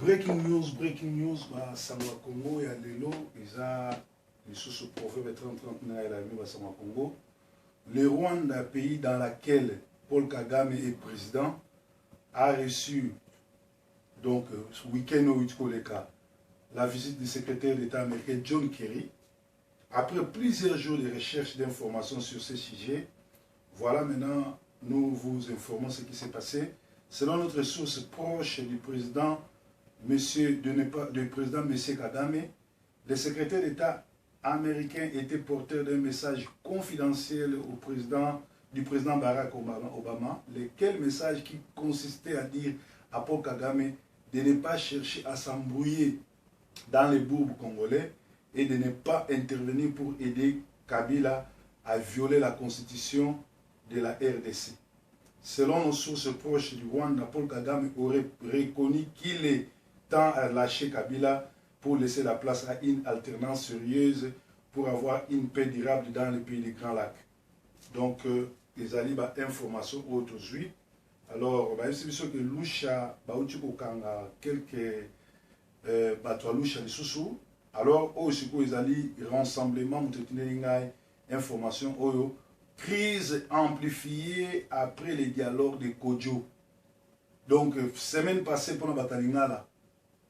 Breaking news, Sangwa Congo, il y a Lelo, ils ont les sous-proverbes 30 na la vie Sangwa Congo. Le Rwanda, pays dans lequel Paul Kagame est président, a reçu, donc, ce week-end au Itkoleka, la visite du secrétaire d'État américain John Kerry. Après plusieurs jours de recherche d'informations sur ce sujet, voilà maintenant, nous vous informons ce qui s'est passé. Selon notre source proche du président, président M. Kagame, le secrétaire d'État américain était porteur d'un message confidentiel du président Barack Obama, lequel message qui consistait à dire à Paul Kagame de ne pas chercher à s'embrouiller dans les bourbes congolais et de ne pas intervenir pour aider Kabila à violer la constitution de la RDC. Selon nos sources proches du Rwanda, Paul Kagame aurait reconnu qu'il est temps à lâcher Kabila pour laisser la place à une alternance sérieuse pour avoir une paix durable dans les pays des Grands Lacs. Donc, les alibas informations aujourd'hui. Alors, c'est sûr que Lusha, quelques Lusha les sous. Alors, aussi, les alliés rassemblement, information, crise amplifiée après les dialogues de Kodjo. Donc, semaine passée, pour la bataille,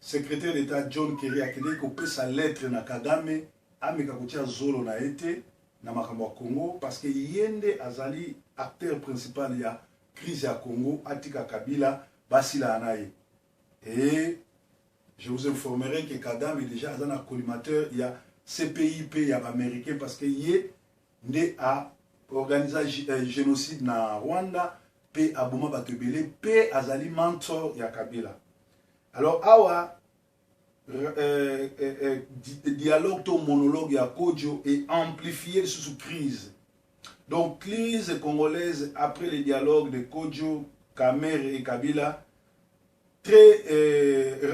secrétaire d'État John Kerry a coupé sa lettre na Kagame, a mekakotia zolo na été, na makambo Congo, parce que Yende azali acteur principal de la crise à Congo, Atika Kabila, Basila Anaye. Et je vous informerai que Kagame est déjà un collimateur, il y a CPIP, il y a américain, parce qu'il est né à organiser un génocide na Rwanda, P. Aboma Batebele, P. Azali mentor, il y a Kabila. Alors, awa, dialogue ou monologue à Kodjo est amplifié sous crise. Donc, crise congolaise après les dialogues de Kodjo, Kamer et Kabila, très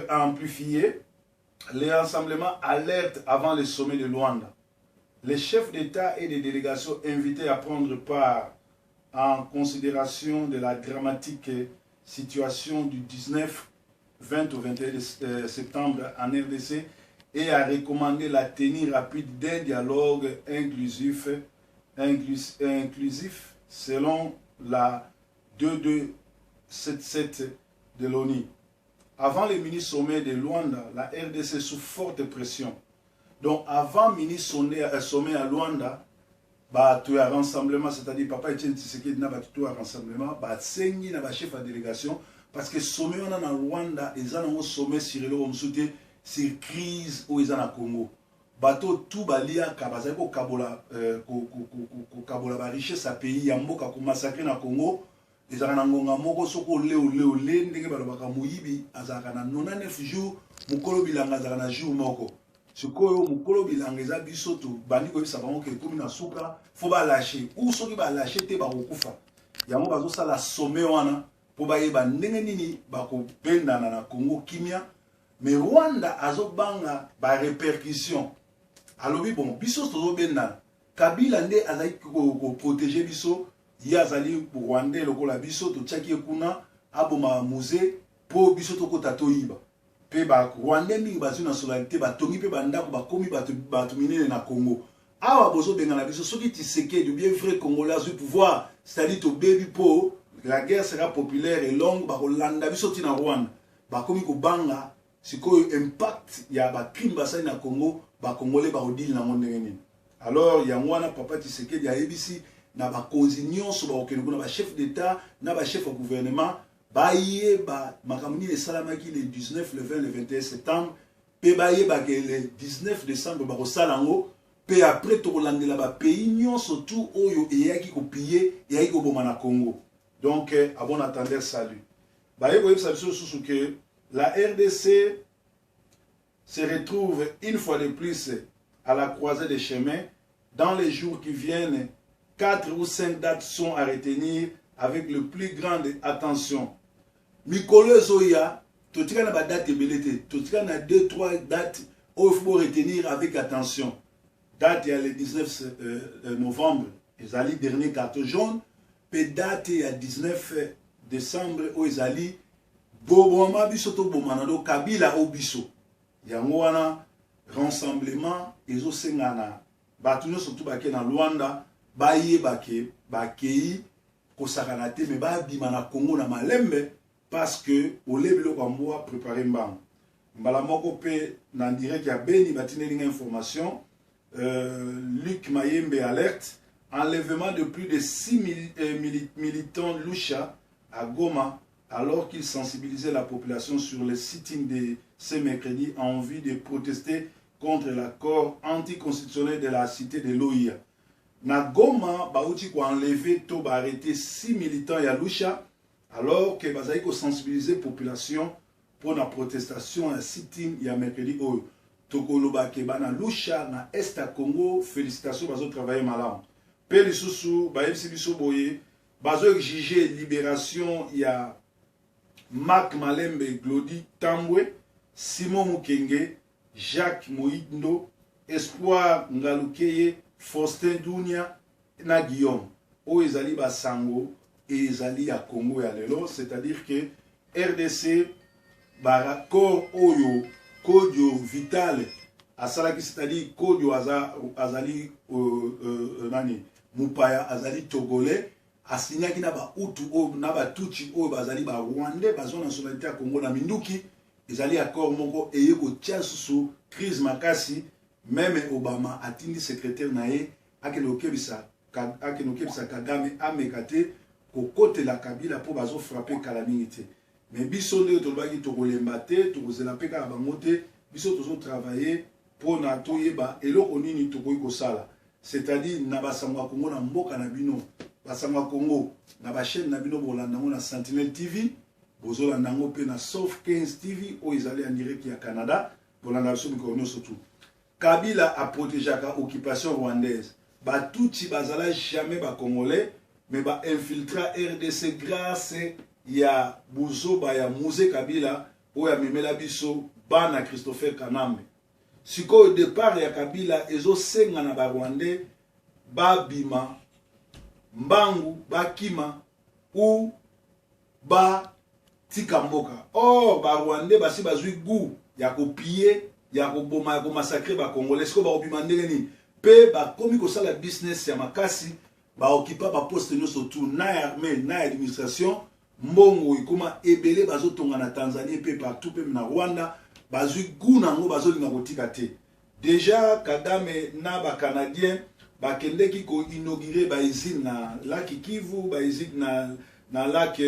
amplifié. Les rassemblements alertent avant le sommet de Luanda. Les chefs d'État et des délégations invités à prendre part en considération de la dramatique situation du 19, 20 au 21 septembre en RDC et à recommander la tenue rapide d'un dialogue inclusif selon la 2277 de l'ONU. Avant le mini-sommet de Luanda, la RDC sous forte pression. Donc avant le mini-sommet à Luanda, il y a un rassemblement, c'est-à-dire Papa Etienne Tshisekedi n'a pas tout un rassemblement, il y a un chef de délégation, parce que le sommet en Rwanda, il y a un sommet sur la crise où il y a un Congo. Bateau tout balia kabazako kabola kabola richesse à pays yamboka ko massacrer na Congo ezaka ngonga moko soko leo ndenge balobaka muyibi azaka na 99 jours mukolo bilanga azaka na jour moko sikoyo mukolo bilanga eza biso to bandi ko bisa bango ke komi na suka fo ba lâcher ou soki ba lâcher te ba kokufa yango bazo sala sommet wana po ba yeba ndenge nini ba ko bendana na Congo kimia mais Rwanda azobanga ba répercussion. Alors oui, bon, biso tozo benda Kabila nde azali ko protéger biso yazali Rwanda lokola biso to tchaki kuna aboma musée po biso to kota toyiba pe ba Rwanda mingi bazu nationalité ba tongi pe banda ko ba komi ba minene na Congo awa bozo benga na biso soki Tshisekedi bien vrai congolais du pouvoir c'est-à-dire to baby po la guerre sera populaire et longue ba kolanda biso tina Rwanda ba komi ko banga sikoyo impact ya ba crime basali na Congo ba congolais ba odile na monde ngeni. Alors ya mwana papa Tshisekedi ya ABC na ba konzinyo so ba okene kuna ba chef d'état na ba chef de gouvernement ba yeba makamuni le salamaki le 19 le 20 le 21 septembre pe ba yeba ke le 19 décembre ba ko salango pe après to kolangela ba pays nyonso tout oyo eyaki ko piller eyaki ko boma na Congo. Donc à bon attendeur salut. Ba yebo yeba biso susu que la RDC se retrouve une fois de plus à la croisée des chemins. Dans les jours qui viennent, 4 ou 5 dates sont à retenir avec le plus grande attention. Mikolo Zoya, tu as une date belete, tu as 2-3 dates où il faut retenir avec attention. Date le 19 novembre, ils allaient dernier carton jaune, puis date le 19 décembre où ils allaient boboma biso to bomanado kabila o biso yango wana rassemblement ezosengana bato nyonso tu bake na Luanda bayebake bakei kosakana te me babima na Congo na malembe parce que olebelo kwa mboa préparer mbango mbala moko pe na direct ya Beni batineli information Luc Mayembe alerte enlèvement de plus de 6 militants Lucha à Goma alors qu'ils sensibilisaient la population sur le sitting de ce mercredi en vue de protester contre l'accord anticonstitutionnel de la cité de l'OIA. Na Goma, Baouti ko enlevé to ba arrêté 6 militants ya Lucha alors que bazali ko sensibiliser population pour la protestation à sitting ya mercredi oyo. Tokoloba ke bana Lucha na Est à Congo, félicitations bazo travailler malam. Pe lisusu ba yebisi biso boye bazo exiger libération ya Marc Malembe, Glody Tambwe, Simon Mukenge, Jacques Moïdndo, Espoir Ngalukeye, Faustin Dounia, na Guillaume. O ezali basango et ezali ya Congo ya lelo, c'est-à-dire que RDC barakor oyo Kodio Vital asalaki, c'est-à-dire Kodio azali nani Mupaya azali Togolais asinyaki na ba utu o na ba tuchi o bazali ba Rwandais bazo nationalité ya Congo na minduki ezali accord moko eye ko tia susu crise makasi. Même Obama atindi secrétaire nae akenokebisa Kagame amekate ko kote la Kabila po bazo frapper calamité. Mais biso nde tolobaki tokolemba te tokozela pe ka bango te biso tozo travailler pour na toyeba eloko nini tokoki kosala, c'est-à-dire na basango Congo na mboka na bino basango Congo na ba chaîne na bino bolanda ngo na Sentinel TV bozolanda ngo pe na Soft 15 TV o ezali en direct ya Canada bolanda biso mikono surtout. Kabila a protégé la occupation rwandaise. Batouti bazala jamais ba Congolais, mais ba infiltra RDC grâce ya Buzoba ya Mouzé Kabila ou ya Memela Biso bana Christopher Kanambe. Siko au départ ya Kabila ezo senga na ba Rwandais ba bima mbangu bakima ou ba tikamboka. Or ba Rwandais basi bazui goût ya kopier ya koboma ya komassacrer ba Congolais ko ba obima ndenge nini pe ba komi ko sala business ya makasi ba okipa ba poste nyonso tout na armée na administration mbongo ikoma ebele bazo tonga na Tanzanie pe partout pe na Rwanda bazui guna ngo bazo linga kotika te. Déjà Kagame na ba Canadien ba kendeki ko inaugurer ba usine na lac Kivu ba usine na lac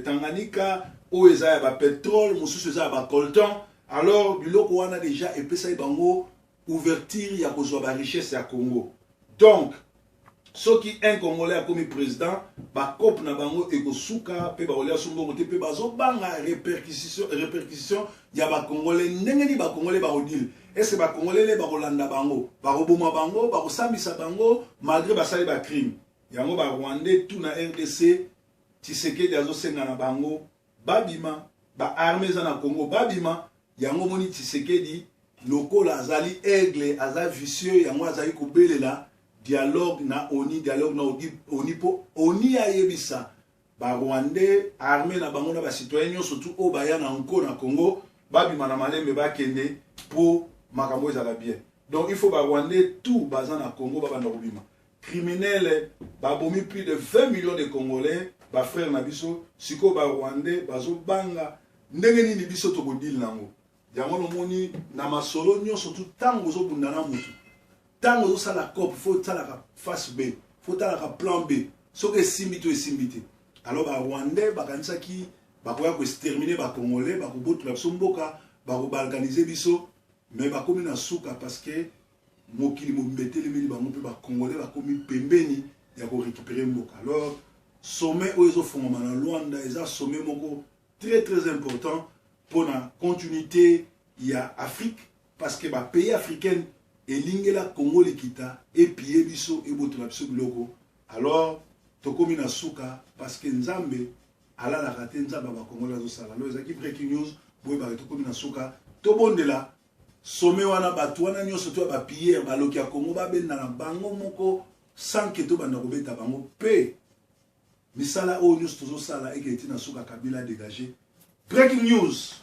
Tanganyika o eza ya ba pétrole mususu eza ba coltan. Alors, biloko wana déjà epesa bango ouverture ya kozwa ba richesse ya Congo. Donc, ce qui un Congolais a comme président, ba cop na bango ekosuka pe ba olia sumbongo te pe bazo banga répercussion ya ba Congolais ndenge ni ba Congolais ba odile. Est-ce ba Congolais le ba kolanda bango, ba koboma bango, ba kosambisa bango malgré ba sali ba crime. Yango ba Rwandais tout na RDC Tshisekedi azo senga na bango, babima, ba armée za na Congo babima. Yango moni Tshisekedi lokola azali aigle aza vicieux yango azali kobelela dialogue na oni dialogue na oni po oni ayebisa ba Rwandais armée na bango na ba citoyens surtout o baya na nko na Congo babima na malembe bakende pour makambo ezala bien. Donc il faut ba Rwandais tout bazan na Congo babanda kobima criminel babomi plus de 20 millions de Congolais ba frère na biso siko ba Rwandais bazo banga ndenge nini biso to bodil nango. Yango no moni na masolo nyonso tout tango zo bundana mutu tango zo sala cop faut sala ka face B faut sala ka plan B soke simbito esimbite. Alors ba Rwandais bakanisa ki bakoya ko exterminer ba Congolais ba kobotu la biso mboka ba ko organiser biso mais ba komi na suka parce que mokili mo mbeteli mili ba mpe ba Congolais ba komi pembeni ya ko récupérer mboka. Alors sommet oyo fondama na Luanda eza sommet moko très très important pour la continuité il y a Afrique parce que les pays africains et l'ingela Congo likita et puis biso et botola biso biloko. Alors tokomi na suka parce que Nzambe ala la raté Nzamba ba Congo la zo sala. Alors ezaki breaking news boy ba tokomi na suka to bondela sommet wana batu wana nyonso to ba pierre ba loki ya Congo ba benda na bango moko sans que to banda ko beta bango pe misala o nyonso to zo sala et que tina suka Kabila dégagé Breaking news.